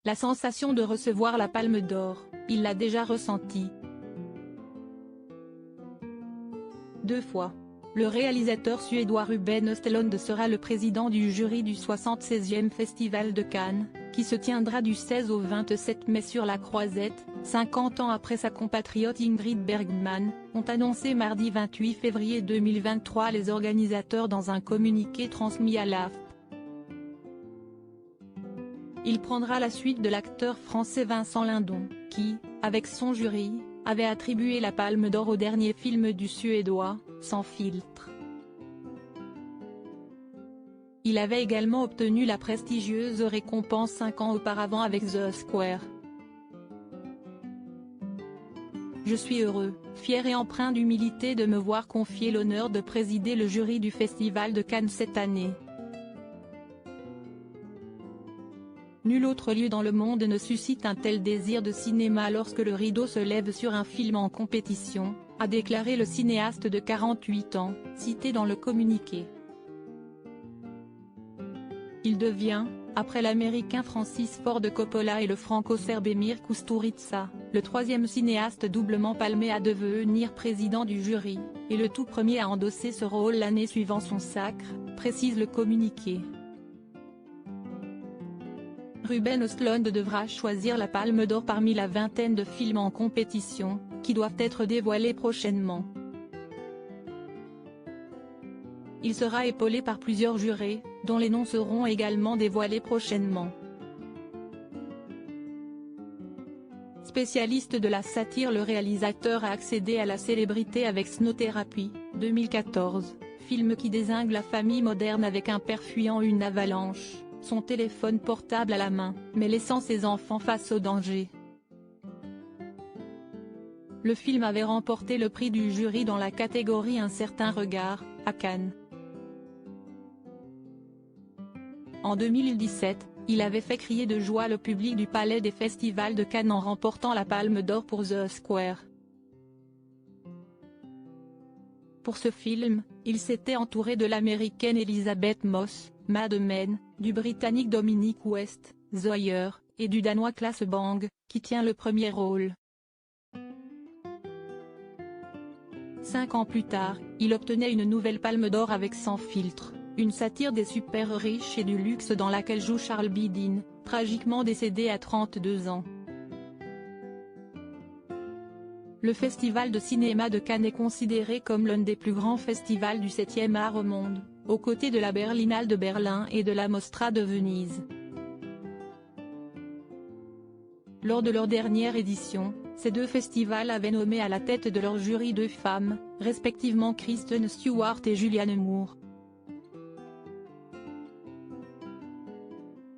La sensation de recevoir la Palme d'Or, il l'a déjà ressentie. 2 fois. Le réalisateur suédois Ruben Östlund sera le président du jury du 76e Festival de Cannes, qui se tiendra du 16 au 27 mai sur la Croisette, 50 ans après sa compatriote Ingrid Bergman, ont annoncé mardi 28 février 2023 les organisateurs dans un communiqué transmis à l'AFP. Il prendra la suite de l'acteur français Vincent Lindon, qui, avec son jury, avait attribué la Palme d'Or au dernier film du Suédois, Sans filtre. Il avait également obtenu la prestigieuse récompense 5 ans auparavant avec The Square. Je suis heureux, fier et empreint d'humilité de me voir confier l'honneur de présider le jury du Festival de Cannes cette année. Nul autre lieu dans le monde ne suscite un tel désir de cinéma lorsque le rideau se lève sur un film en compétition, a déclaré le cinéaste de 48 ans, cité dans le communiqué. Il devient, après l'américain Francis Ford Coppola et le franco-serbe Emir Kusturica, le 3e cinéaste doublement palmé à devenir président du jury, et le tout premier à endosser ce rôle l'année suivant son sacre, précise le communiqué. Ruben Östlund devra choisir la Palme d'Or parmi la vingtaine de films en compétition, qui doivent être dévoilés prochainement. Il sera épaulé par plusieurs jurés, dont les noms seront également dévoilés prochainement. Spécialiste de la satire, le réalisateur a accédé à la célébrité avec Snow Therapy, 2014, film qui dézingue la famille moderne avec un père fuyant une avalanche, son téléphone portable à la main, mais laissant ses enfants face au danger. Le film avait remporté le prix du jury dans la catégorie Un certain regard, à Cannes. En 2017, il avait fait crier de joie le public du Palais des Festivals de Cannes en remportant la Palme d'Or pour The Square. Pour ce film, il s'était entouré de l'américaine Elisabeth Moss, Mad Men, du britannique Dominic West, Zoyer, et du danois Claes Bang, qui tient le premier rôle. 5 ans plus tard, il obtenait une nouvelle Palme d'Or avec Sans filtre, une satire des super riches et du luxe dans laquelle joue Charles Bidin, tragiquement décédé à 32 ans. Le Festival de cinéma de Cannes est considéré comme l'un des plus grands festivals du 7e art au monde, aux côtés de la Berlinale de Berlin et de la Mostra de Venise. Lors de leur dernière édition, ces deux festivals avaient nommé à la tête de leur jury 2 femmes, respectivement Kristen Stewart et Julianne Moore.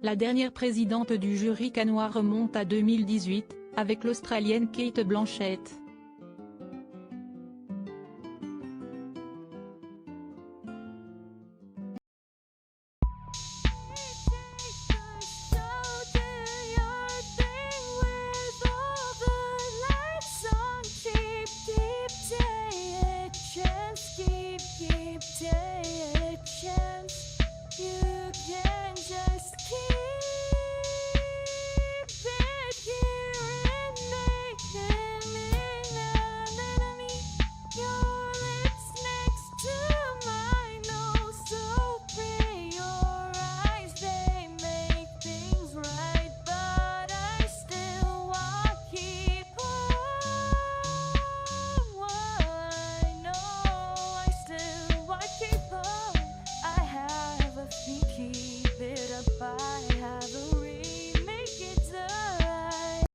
La dernière présidente du jury cannois remonte à 2018, avec l'Australienne Kate Blanchett.